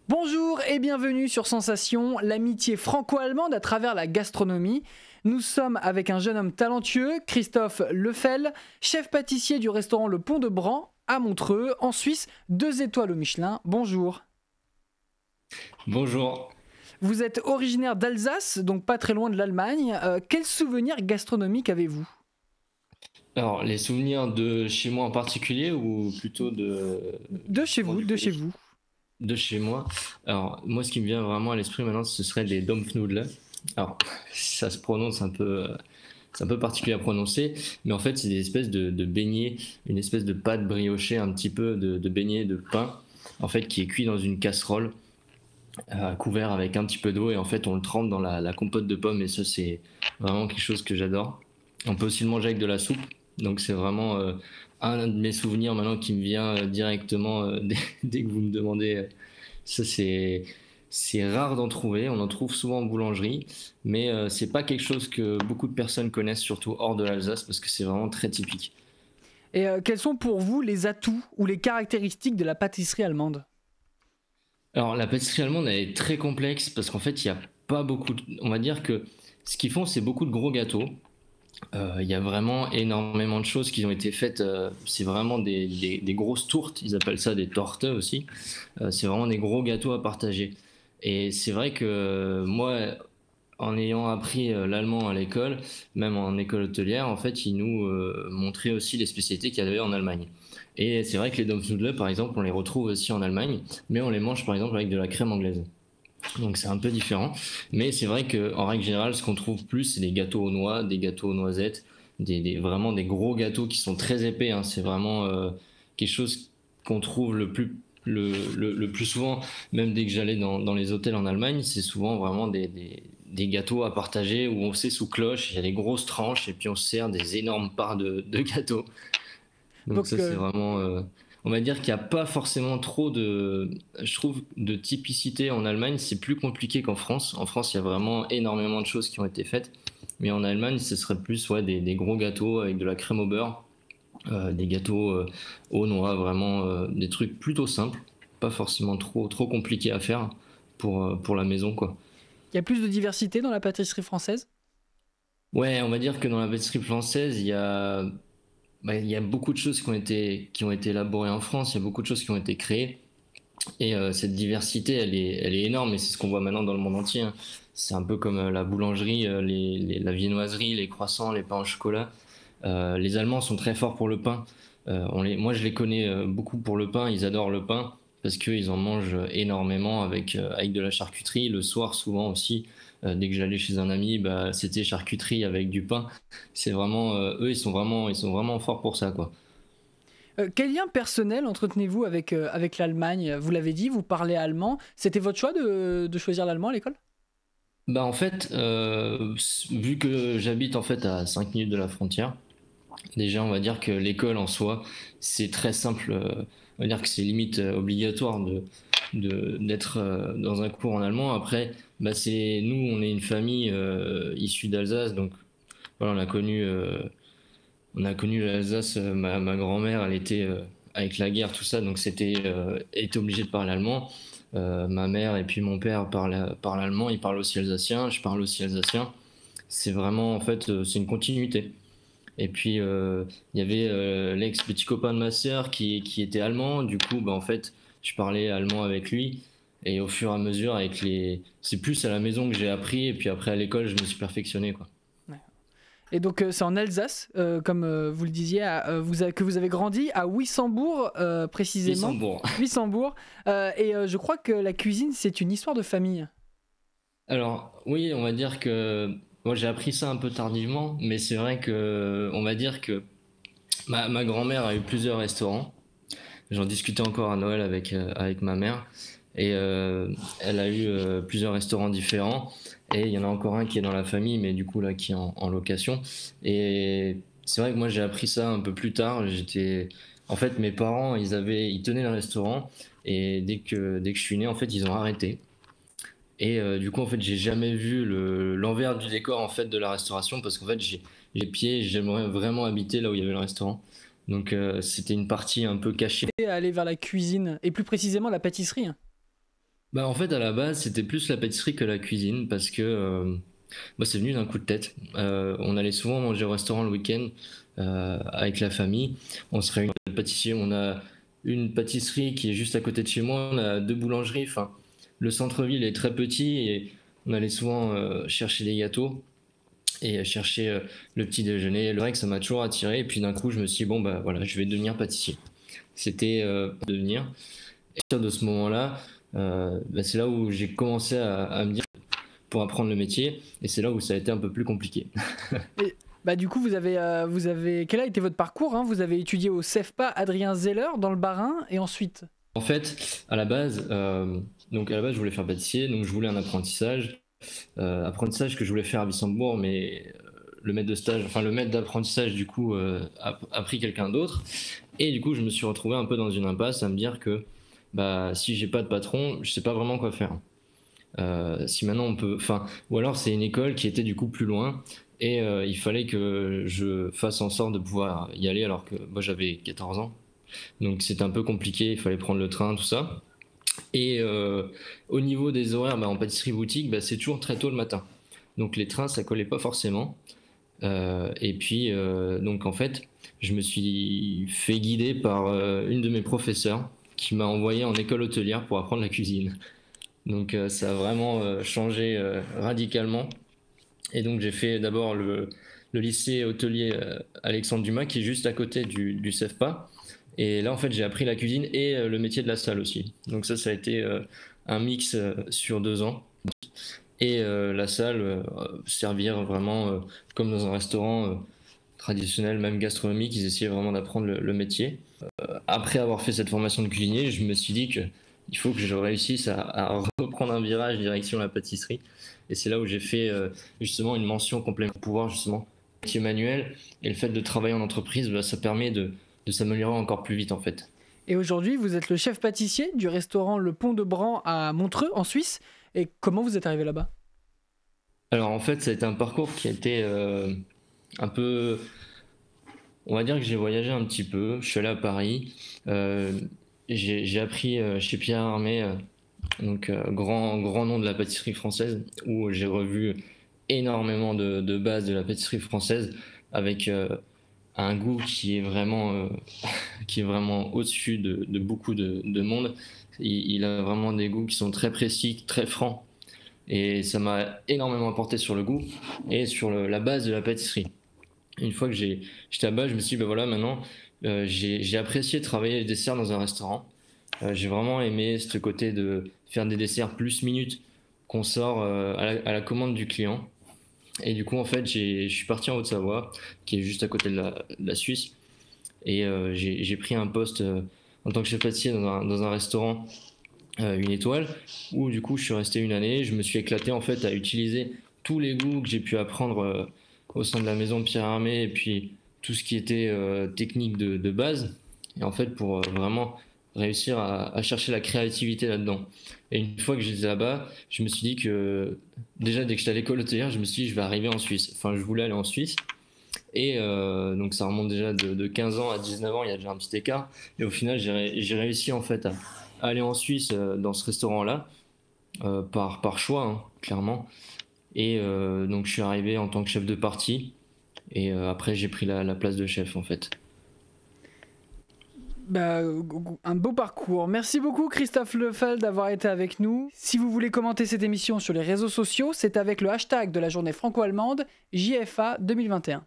Bonjour et bienvenue sur Sensation, l'amitié franco-allemande à travers la gastronomie. Nous sommes avec un jeune homme talentueux, Christophe Lefel, chef pâtissier du restaurant Le Pont de Bran à Montreux, en Suisse, 2 étoiles au Michelin. Bonjour. Bonjour. Vous êtes originaire d'Alsace, donc pas très loin de l'Allemagne. Quels souvenirs gastronomiques avez-vous? Alors, les souvenirs de chez moi en particulier ou plutôt de De chez bon, vous, du de chez pays? vous. De chez moi. Alors, moi, ce qui me vient vraiment à l'esprit maintenant, ce serait des Dampfnudeln. Alors, ça se prononce un peu, c'est un peu particulier à prononcer, mais en fait, c'est des espèces de beignets, une espèce de pâte briochée, un petit peu de beignet de pain, en fait, qui est cuit dans une casserole, couvert avec un petit peu d'eau, et en fait, on le trempe dans la compote de pommes, et ça, c'est vraiment quelque chose que j'adore. On peut aussi le manger avec de la soupe, donc c'est vraiment un de mes souvenirs maintenant qui me vient directement dès que vous me demandez. Ça, c'est rare d'en trouver, on en trouve souvent en boulangerie, mais c'est pas quelque chose que beaucoup de personnes connaissent, surtout hors de l'Alsace, parce que c'est vraiment très typique. Et quels sont pour vous les atouts ou les caractéristiques de la pâtisserie allemande? Alors, la pâtisserie allemande, elle est très complexe parce qu'en fait, il n'y a pas beaucoup on va dire que ce qu'ils font, c'est beaucoup de gros gâteaux. Il y a vraiment énormément de choses qui ont été faites. C'est vraiment des grosses tourtes, ils appellent ça des Torte aussi. C'est vraiment des gros gâteaux à partager. Et c'est vrai que moi, en ayant appris l'allemand à l'école, même en école hôtelière, en fait, ils nous montraient aussi les spécialités qu'il y avait en Allemagne. Et c'est vrai que les Dampfnudeln, par exemple, on les retrouve aussi en Allemagne, mais on les mange par exemple avec de la crème anglaise. Donc c'est un peu différent. Mais c'est vrai qu'en règle générale, ce qu'on trouve plus, c'est des gâteaux aux noix, des gâteaux aux noisettes, vraiment des gros gâteaux qui sont très épais, hein. C'est vraiment quelque chose qu'on trouve le plus souvent, même dès que j'allais dans les hôtels en Allemagne, c'est souvent vraiment des gâteaux à partager où on sait sous cloche, il y a des grosses tranches et puis on se sert des énormes parts de gâteaux. Donc Donc, ça, c'est vraiment. On va dire qu'il n'y a pas forcément trop de, je trouve, de typicité en Allemagne. C'est plus compliqué qu'en France. En France, il y a vraiment énormément de choses qui ont été faites. Mais en Allemagne, ce serait plus ouais, des gros gâteaux avec de la crème au beurre, des gâteaux aux noix, vraiment des trucs plutôt simples, pas forcément trop compliqués à faire pour la maison, quoi. il y a plus de diversité dans la pâtisserie française? Ouais, on va dire que dans la pâtisserie française, il y a beaucoup de choses qui ont été élaborées en France, il y a beaucoup de choses qui ont été créées. Et cette diversité, elle est énorme et c'est ce qu'on voit maintenant dans le monde entier, hein. C'est un peu comme la boulangerie, la viennoiserie, les croissants, les pains au chocolat. Les Allemands sont très forts pour le pain. Moi, je les connais beaucoup pour le pain. Ils adorent le pain parce qu'ils en mangent énormément avec de la charcuterie. Le soir, souvent aussi, dès que j'allais chez un ami, bah, c'était charcuterie avec du pain. C'est vraiment, eux, ils sont vraiment forts pour ça, quoi. Quel lien personnel entretenez-vous avec l'Allemagne? Vous l'avez dit, vous parlez allemand. C'était votre choix de choisir l'allemand à l'école? Bah en fait, vu que j'habite en fait à 5 minutes de la frontière, déjà on va dire que l'école en soi, c'est très simple. On va dire que c'est limite obligatoire d'être dans un cours en allemand. Après, bah nous, on est une famille issue d'Alsace, donc voilà, on a connu l'Alsace. Ma grand-mère, elle était avec la guerre, tout ça, donc elle était obligée de parler allemand. Ma mère et puis mon père parlent allemand, ils parlent aussi alsacien, je parle aussi alsacien. C'est vraiment, en fait, c'est une continuité. Et puis, il y avait l'ex-petit copain de ma sœur qui était allemand, du coup, bah, en fait, je parlais allemand avec lui. Et au fur et à mesure, c'est plus à la maison que j'ai appris, et puis après à l'école, je me suis perfectionné, quoi. Ouais. Et donc c'est en Alsace, comme vous le disiez, que vous avez grandi à Wissembourg précisément. Wissembourg. Wissembourg. Je crois que la cuisine, c'est une histoire de famille. Alors, oui, on va dire que moi j'ai appris ça un peu tardivement, mais c'est vrai que on va dire que ma grand-mère a eu plusieurs restaurants. J'en discutais encore à Noël avec ma mère. Et elle a eu plusieurs restaurants différents. Et il y en a encore un qui est dans la famille, mais du coup là qui est en location. Et c'est vrai que moi j'ai appris ça un peu plus tard. En fait, mes parents, ils tenaient le restaurant. Et dès que je suis né, en fait, ils ont arrêté. Et du coup, en fait, j'ai jamais vu l'envers du décor en fait de la restauration parce qu'en fait, j'ai pieds, j'aimerais vraiment habiter là où il y avait le restaurant. Donc, c'était une partie un peu cachée. Et aller vers la cuisine, et plus précisément la pâtisserie. Bah, en fait, à la base, c'était plus la pâtisserie que la cuisine parce que moi, c'est venu d'un coup de tête. On allait souvent manger au restaurant le week-end avec la famille. On se réunit à pâtissier. On a une pâtisserie qui est juste à côté de chez moi. On a deux boulangeries. Enfin, le centre-ville est très petit et on allait souvent chercher des gâteaux et chercher le petit déjeuner. Le vrai que ça m'a toujours attiré. Et puis d'un coup, je me suis dit, bon, bah voilà, je vais devenir pâtissier. C'était devenir. Et à partir de ce moment-là, bah, c'est là où j'ai commencé à me dire pour apprendre le métier. Et c'est là où ça a été un peu plus compliqué. Et, bah, du coup, quel a été votre parcours, hein? Vous avez étudié au CEFPA Adrien Zeller dans le Bas-Rhin et ensuite? En fait, donc à la base, je voulais faire pâtissier, donc je voulais un apprentissage. Apprentissage que je voulais faire à Wissembourg, mais le maître de stage, enfin le maître d'apprentissage du coup a pris quelqu'un d'autre. Et du coup, je me suis retrouvé un peu dans une impasse à me dire que bah si j'ai pas de patron, je sais pas vraiment quoi faire. Si maintenant on peut, enfin, ou alors c'est une école qui était du coup plus loin et il fallait que je fasse en sorte de pouvoir y aller alors que moi j'avais 14 ans. Donc c'était un peu compliqué, il fallait prendre le train, tout ça. Et au niveau des horaires, bah, en pâtisserie boutique, bah, c'est toujours très tôt le matin. Donc les trains, ça collait pas forcément. Et puis, donc en fait, je me suis fait guider par une de mes professeurs qui m'a envoyé en école hôtelière pour apprendre la cuisine. Donc ça a vraiment changé radicalement. Et donc j'ai fait d'abord le lycée hôtelier Alexandre Dumas qui est juste à côté du CEFPA. Et là en fait j'ai appris la cuisine et le métier de la salle aussi. Donc ça a été un mix sur 2 ans. Et la salle, servir vraiment comme dans un restaurant traditionnel, même gastronomique, ils essayaient vraiment d'apprendre le métier. Après avoir fait cette formation de cuisinier, je me suis dit que il faut que je réussisse à reprendre un virage direction la pâtisserie. Et c'est là où j'ai fait justement une mention complémentaire pour pouvoir justement métier manuel. Et le fait de travailler en entreprise, bah, ça permet de s'améliorer encore plus vite en fait. Et aujourd'hui, vous êtes le chef pâtissier du restaurant Le Pont de Bran à Montreux, en Suisse. Et comment vous êtes arrivé là-bas? Alors en fait, ça a été un parcours qui a été un peu. On va dire que j'ai voyagé un petit peu. Je suis allé à Paris. Euh, j'ai appris chez Pierre Hermé, donc grand nom de la pâtisserie française, où j'ai revu énormément de bases de la pâtisserie française avec un goût qui est vraiment, qui est vraiment au-dessus de beaucoup de monde. Il a vraiment des goûts qui sont très précis, très francs. Et ça m'a énormément apporté sur le goût et sur la base de la pâtisserie. Une fois que j'étais là-bas, je me suis dit, bah voilà, maintenant, j'ai apprécié travailler les desserts dans un restaurant. J'ai vraiment aimé ce côté de faire des desserts plus minutes qu'on sort à la commande du client. Et du coup, en fait, je suis parti en Haute-Savoie, qui est juste à côté de la Suisse. Et j'ai pris un poste en tant que chef pâtissier dans un restaurant, une étoile, où du coup, je suis resté une année. Je me suis éclaté en fait à utiliser tous les goûts que j'ai pu apprendre au sein de la maison de Pierre Hermé et puis tout ce qui était technique de base. Et en fait, pour vraiment réussir à chercher la créativité là-dedans. Et une fois que j'étais là-bas, je me suis dit que déjà dès que j'étais à l'école hôtelière, je me suis dit je vais arriver en Suisse. Enfin, je voulais aller en Suisse. Et donc ça remonte déjà de 15 ans à 19 ans, il y a déjà un petit écart. Et au final, j'ai réussi en fait à aller en Suisse dans ce restaurant-là, par choix, hein, clairement. Et donc je suis arrivé en tant que chef de partie. Et après, j'ai pris la place de chef en fait. Bah, un beau parcours. Merci beaucoup Christophe Lefel d'avoir été avec nous. Si vous voulez commenter cette émission sur les réseaux sociaux, c'est avec le hashtag de la journée franco-allemande JFA 2021.